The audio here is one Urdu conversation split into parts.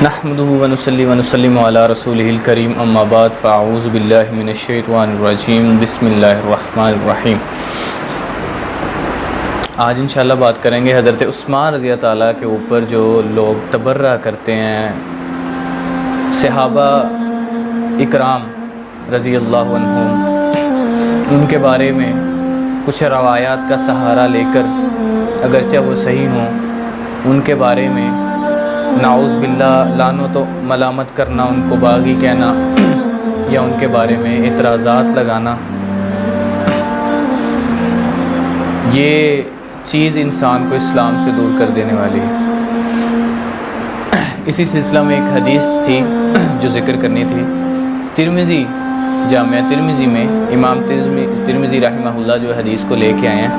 نحمده ونصلي ونسلم على رسوله الكريم اما بعد فاعوذ باللہ من الشیطان الرجیم بسم اللہ الرحمن الرحیم۔ آج انشاءاللہ بات کریں گے حضرت عثمان رضی اللہ تعالیٰ کے اوپر جو لوگ تبرہ کرتے ہیں، صحابہ اکرام رضی اللہ عنہم، ان کے بارے میں کچھ روایات کا سہارا لے کر اگرچہ وہ صحیح ہوں ان کے بارے میں نعوذ باللہ لعنت و ملامت کرنا، ان کو باغی کہنا یا ان کے بارے میں اعتراضات لگانا، یہ چیز انسان کو اسلام سے دور کر دینے والی ہے۔ اسی سلسلہ میں ایک حدیث تھی جو ذکر کرنی تھی۔ ترمذی، جامعہ ترمذی میں امام ترمذی رحمہ اللہ جو حدیث کو لے کے آئے ہیں،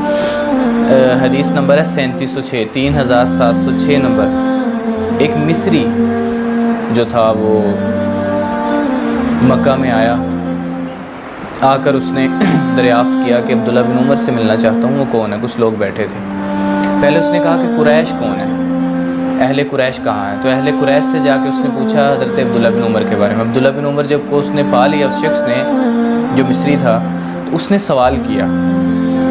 حدیث نمبر ہے 3706، 3706 نمبر۔ ایک مصری جو تھا وہ مکہ میں آ کر اس نے دریافت کیا کہ عبداللہ بن عمر سے ملنا چاہتا ہوں، وہ کون ہے؟ کچھ لوگ بیٹھے تھے۔ پہلے اس نے کہا کہ قریش کون ہے، اہل قریش کہاں ہے؟ تو اہل قریش سے جا کے اس نے پوچھا حضرت عبداللہ بن عمر کے بارے میں۔ عبداللہ بن عمر جب کو اس نے پا لیا، اس شخص نے جو مصری تھا، تو اس نے سوال کیا،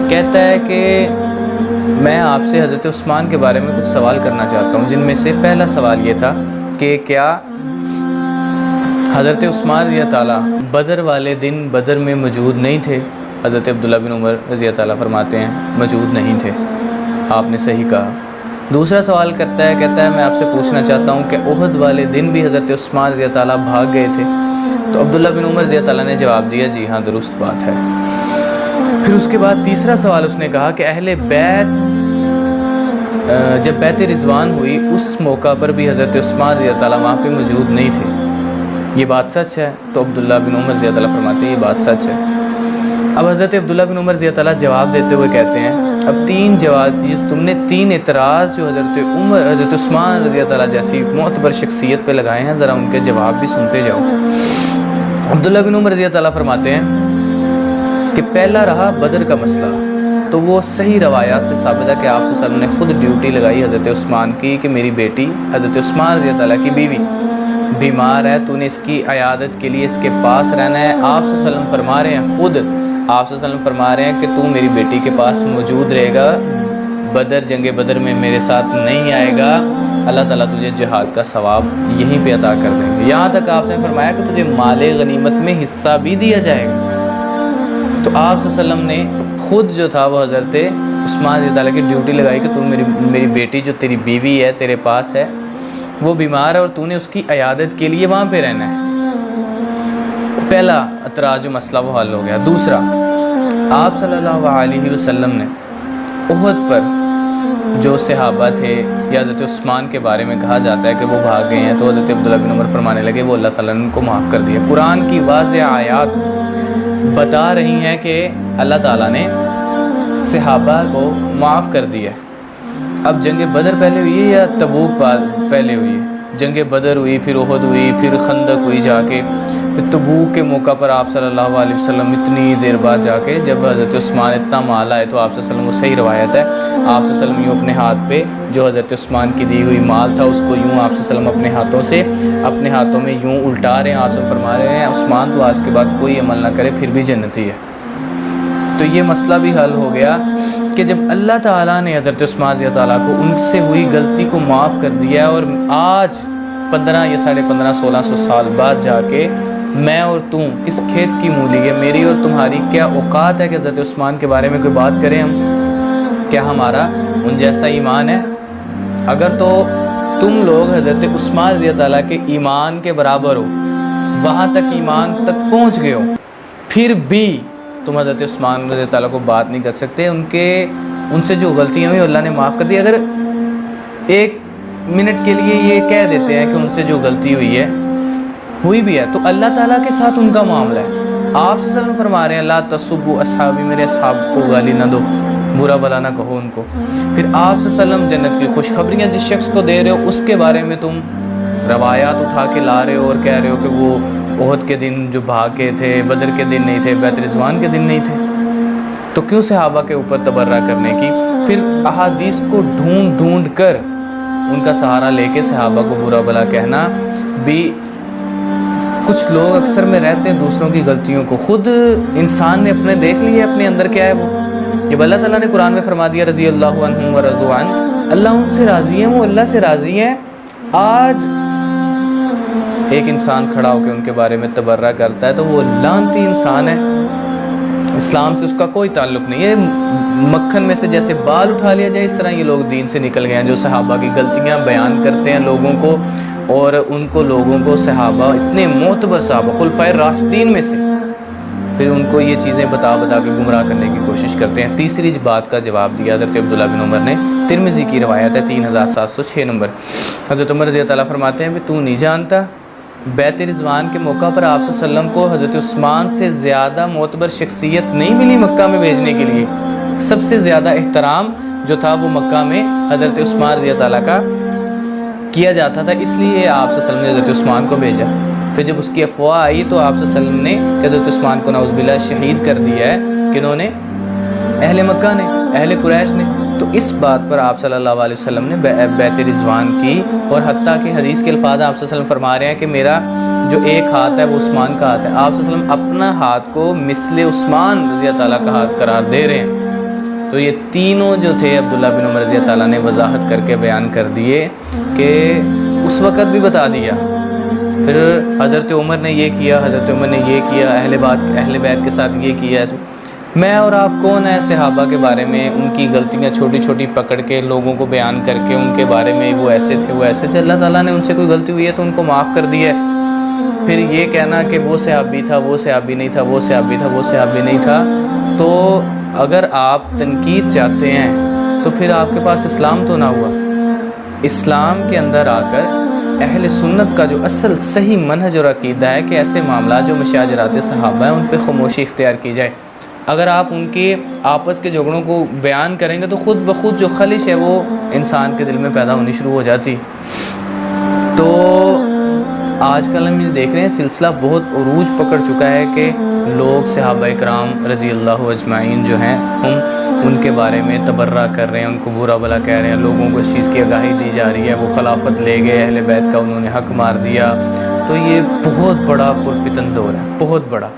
کہتا ہے کہ میں آپ سے حضرت عثمان کے بارے میں کچھ سوال کرنا چاہتا ہوں، جن میں سے پہلا سوال یہ تھا کہ کیا حضرت عثمان رضی اللہ تعالیٰ بدر والے دن بدر میں موجود نہیں تھے؟ حضرت عبداللہ بن عمر رضی اللہ تعالیٰ فرماتے ہیں موجود نہیں تھے، آپ نے صحیح کہا۔ دوسرا سوال کرتا ہے، کہتا ہے میں آپ سے پوچھنا چاہتا ہوں کہ احد والے دن بھی حضرت عثمان رضی اللہ تعالیٰ بھاگ گئے تھے؟ تو عبداللہ بن عمر رضی اللہ تعالیٰ نے جواب دیا جی ہاں درست بات ہے۔ پھر اس کے بعد تیسرا سوال اس نے کہا کہ اہل بیت جب بیعت رضوان ہوئی اس موقع پر بھی حضرت عثمان رضی اللہ تعالیٰ وہاں پہ موجود نہیں تھے، یہ بات سچ ہے؟ تو عبداللہ بن عمر رضی اللہ تعالیٰ فرماتے ہیں یہ بات سچ ہے۔ اب حضرت عبداللہ بن عمر رضی اللہ تعالیٰ جواب دیتے ہوئے کہتے ہیں اب تین جواب تم نے تین اعتراض جو حضرت عثمان رضی اللہ تعالیٰ جیسی معتبر شخصیت پہ لگائے ہیں، ذرا ان کے جواب بھی سنتے جاؤ۔ عبداللہ بن عمر رضی اللہ تعالیٰ فرماتے ہیں کہ پہلا رہا بدر کا مسئلہ، تو وہ صحیح روایات سے ثابت ہے کہ آپ صلی اللہ علیہ وسلم نے خود ڈیوٹی لگائی حضرت عثمان کی کہ میری بیٹی حضرت عثمان رضی اللہ تعالیٰ کی بیوی بیمار ہے، تو نے اس کی عیادت کے لیے اس کے پاس رہنا ہے۔ آپ صلی اللہ علیہ وسلم فرما رہے ہیں، خود آپ صلی اللہ علیہ وسلم فرما رہے ہیں کہ تو میری بیٹی کے پاس موجود رہے گا، جنگ بدر میں میرے ساتھ نہیں آئے گا، اللہ تعالیٰ تجھے جہاد کا ثواب یہیں پہ عطا کر دیں گے۔ یہاں تک آپ نے فرمایا کہ تجھے مال غنیمت میں حصہ بھی دیا جائے گا۔ تو آپ صلی اللہ علیہ وسلم نے خود جو تھا وہ حضرت عثمان رضی اللہ تعالیٰ کی ڈیوٹی لگائی کہ تو میری بیٹی جو تیری بیوی ہے تیرے پاس ہے وہ بیمار ہے اور تو نے اس کی عیادت کے لیے وہاں پہ رہنا ہے۔ پہلا اعتراض جو مسئلہ وہ حل ہو گیا۔ دوسرا، آپ صلی اللہ علیہ وسلم نے احد پر جو صحابہ تھے یا حضرت عثمان کے بارے میں کہا جاتا ہے کہ وہ بھاگ گئے ہیں، تو حضرت عبداللہ بن عمر فرمانے لگے وہ اللہ تعالیٰ نے ان کو معاف کر دیا۔ قرآن کی واضح آیات بتا رہی ہیں کہ اللہ تعالیٰ نے صحابہ کو معاف کر دیا۔ اب جنگ بدر پہلے ہوئی ہے یا تبوک پہلے ہوئی ہے؟ جنگ بدر ہوئی، پھر احد ہوئی، پھر خندق ہوئی جا کے، پھر تبوک کے موقع پر آپ صلی اللہ علیہ وسلم اتنی دیر بعد جا کے جب حضرت عثمان اتنا مال آئے تو آپ صلی اللہ علیہ وسلم، وہ صحیح روایت ہے، آپ صلی اللہ علیہ وسلم یوں اپنے ہاتھ پہ جو حضرت عثمان کی دی ہوئی مال تھا اس کو یوں آپ صلی اللہ علیہ وسلم اپنے ہاتھوں میں یوں الٹا رہے ہیں، آپ فرما رہے ہیں عثمان تو آج کے بعد کوئی عمل نہ کرے پھر بھی جنتی ہے۔ تو یہ مسئلہ بھی حل ہو گیا کہ جب اللہ تعالیٰ نے حضرت عثمان رضی اللہ تعالیٰ کو ان سے ہوئی غلطی کو معاف کر دیا، اور آج 15 یا 1550 1600 سال بعد جا کے میں اور تم اس کھیت کی مولی ہے، میری اور تمہاری کیا اوقات ہے کہ حضرت عثمان کے بارے میں کوئی بات کریں ہم؟ کیا ہمارا ان جیسا ایمان ہے؟ اگر تو تم لوگ حضرت عثمان رضی اللہ تعالیٰ کے ایمان کے برابر ہو، وہاں تک ایمان تک پہنچ گئے ہو، پھر بھی تم حضرت عثمان رضی اللہ تعالیٰ کو بات نہیں کر سکتے، ان سے جو غلطیاں ہوئی اللہ نے معاف کر دی۔ اگر ایک منٹ کے لیے یہ کہہ دیتے ہیں کہ ان سے جو غلطی ہوئی بھی ہے تو اللہ تعالیٰ کے ساتھ ان کا معاملہ ہے۔ آپ صلی اللہ علیہ وسلم فرما رہے ہیں لا تسبوا اصحابی، میرے اصحاب کو گالی نہ دو، برا بلا نہ کہو ان کو۔ پھر آپ صلی اللہ علیہ وسلم جنت کی خوشخبریاں جس شخص کو دے رہے ہو اس کے بارے میں تم روایات اٹھا کے لا رہے ہو اور کہہ رہے ہو کہ وہ احد کے دن جو بھاگ گئے تھے، بدر کے دن نہیں تھے، بیعت رضوان کے دن نہیں تھے، تو کیوں صحابہ کے اوپر تبرہ کرنے کی؟ پھر احادیث کو ڈھونڈ کر ان کا سہارا لے کے صحابہ کو برا بھلا کہنا بھی کچھ لوگ اکثر میں رہتے ہیں دوسروں کی غلطیوں کو، خود انسان نے اپنے دیکھ لیا اپنے اندر کیا ہے وہ. یہ اللہ تعالیٰ نے قرآن میں فرما دیا رضی اللہ عنہم ورضوا عنہ، اللہ ان سے راضی ہیں، وہ اللہ سے راضی ہیں. آج ایک انسان کھڑا ہو کے ان کے بارے میں تبرہ کرتا ہے تو وہ لعنتی انسان ہے، اسلام سے اس کا کوئی تعلق نہیں ہے. مکھن میں سے جیسے بال اٹھا لیا جائے اس طرح یہ لوگ دین سے نکل گئے ہیں، جو صحابہ کی غلطیاں بیان کرتے ہیں لوگوں کو، اور ان کو لوگوں کو صحابہ اتنے معتبر صحابہ خلفائے راشدین میں سے پھر ان کو یہ چیزیں بتا کے گمراہ کرنے کی کوشش کرتے ہیں. تیسری بات کا جواب دیا حضرت عبداللہ بن عمر نے، ترمذی کی روایت ہے 3706 نمبر. حضرت عمر رضی اللہ تعالیٰ فرماتے ہیں کہ تو نہیں جانتا بیعت رضوان کے موقع پر آپ صلی اللہ علیہ وسلم کو حضرت عثمان سے زیادہ معتبر شخصیت نہیں ملی مکہ میں بھیجنے کے لیے. سب سے زیادہ احترام جو تھا وہ مکہ میں حضرت عثمان رضی اللہ تعالیٰ کا کیا جاتا تھا، اس لیے آپ صلی اللہ علیہ وسلم نے حضرت عثمان کو بھیجا. پھر جب اس کی افواہ آئی تو آپ صلی اللہ علیہ وسلم نے حضرت عثمان کو نعوذ باللہ شہید کر دیا ہے، کنہوں نے؟ اہل مکہ نے، اہل قریش نے. تو اس بات پر آپ صلی اللہ علیہ وسلم نے بیعت رضوان کی، اور حتیٰ کہ حدیث کے الفاظ آپ صلی اللہ علیہ وسلم فرما رہے ہیں کہ میرا جو ایک ہاتھ ہے وہ عثمان کا ہاتھ ہے. آپ صلی اللہ علیہ وسلم اپنا ہاتھ کو مثل عثمان رضی اللہ تعالیٰ کا ہاتھ قرار دے رہے ہیں. تو یہ تینوں جو تھے عبداللہ بن عمر رضی اللہ تعالیٰ نے وضاحت کر کے بیان کر دیے کہ اس وقت بھی بتا دیا. پھر حضرت عمر نے یہ کیا، حضرت عمر نے یہ کیا، اہل بیت کے ساتھ یہ کیا. میں اور آپ کون ہیں صحابہ کے بارے میں ان کی غلطیاں چھوٹی چھوٹی پکڑ کے لوگوں کو بیان کر کے ان کے بارے میں وہ ایسے تھے وہ ایسے تھے. اللہ تعالیٰ نے ان سے کوئی غلطی ہوئی ہے تو ان کو معاف کر دی ہے. پھر یہ کہنا کہ وہ صحابی تھا، وہ صحابی نہیں تھا، وہ صحابی تھا، وہ صحابی نہیں تھا، تو اگر آپ تنقید چاہتے ہیں تو پھر آپ کے پاس اسلام تو نہ ہوا. اسلام کے اندر آ کر اہل سنت کا جو اصل صحیح منہج اور عقیدہ ہے کہ ایسے معاملات جو مشاجرات صحابہ ہیں ان پہ خاموشی اختیار کی جائے. اگر آپ ان کے آپس کے جھگڑوں کو بیان کریں گے تو خود بخود جو خلش ہے وہ انسان کے دل میں پیدا ہونی شروع ہو جاتی. تو آج کل ہم یہ دیکھ رہے ہیں سلسلہ بہت عروج پکڑ چکا ہے کہ لوگ صحابہ کرام رضی اللہ اجمعین جو ہیں ہم ان کے بارے میں تبرہ کر رہے ہیں، ان کو برا بھلا کہہ رہے ہیں، لوگوں کو اس چیز کی آگاہی دی جا رہی ہے وہ خلافت لے گئے، اہل بیت کا انہوں نے حق مار دیا. تو یہ بہت بڑا پرفتن دور ہے، بہت بڑا.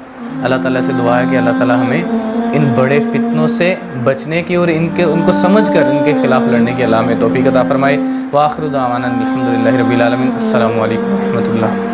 اللہ تعالیٰ سے دعا ہے کہ اللہ تعالیٰ ہمیں ان بڑے فتنوں سے بچنے کی اور ان کو سمجھ کر ان کے خلاف لڑنے کی اللہ ہمیں توفیق عطا فرمائے. وآخر دعوانا الحمدللہ رب العالمین. السلام علیکم ورحمۃ اللہ.